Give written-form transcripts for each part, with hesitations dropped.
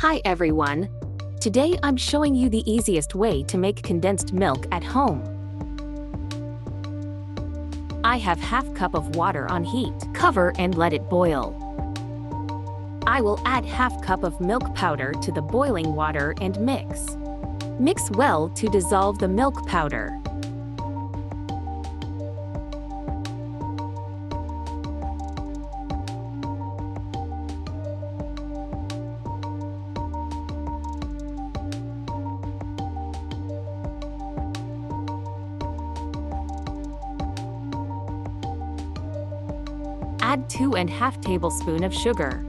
Hi everyone! Today I'm showing you the easiest way to make condensed milk at home. I have half cup of water on heat. Cover and let it boil. I will add half cup of milk powder to the boiling water and mix. Mix well to dissolve the milk powder. Add 2½ tablespoons of sugar.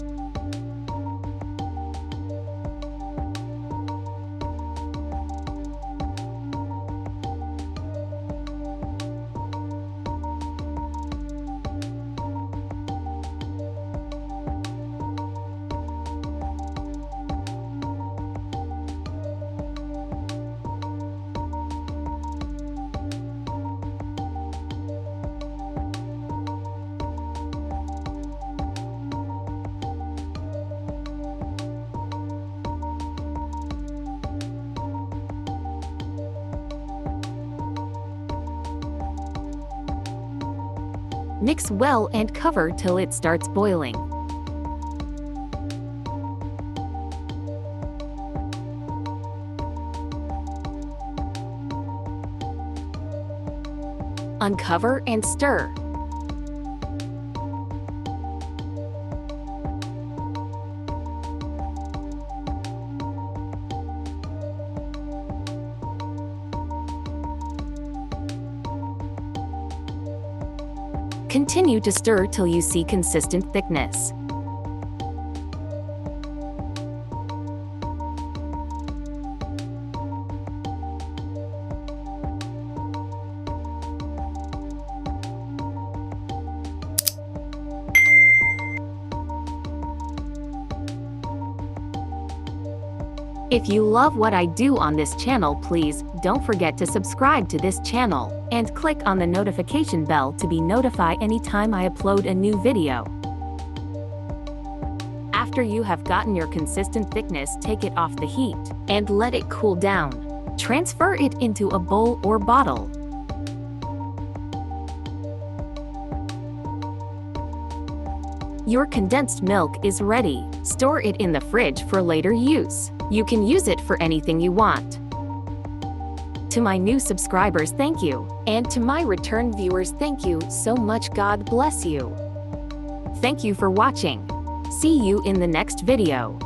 Mix well and cover till it starts boiling. Uncover and stir. Continue to stir till you see consistent thickness. If you love what I do on this channel, please don't forget to subscribe to this channel and click on the notification bell to be notified anytime I upload a new video. After you have gotten your consistent thickness, take it off the heat and let it cool down. Transfer it into a bowl or bottle. Your condensed milk is ready. Store it in the fridge for later use. You can use it for anything you want. To my new subscribers, thank you. And to my return viewers, thank you so much. God bless you. Thank you for watching. See you in the next video.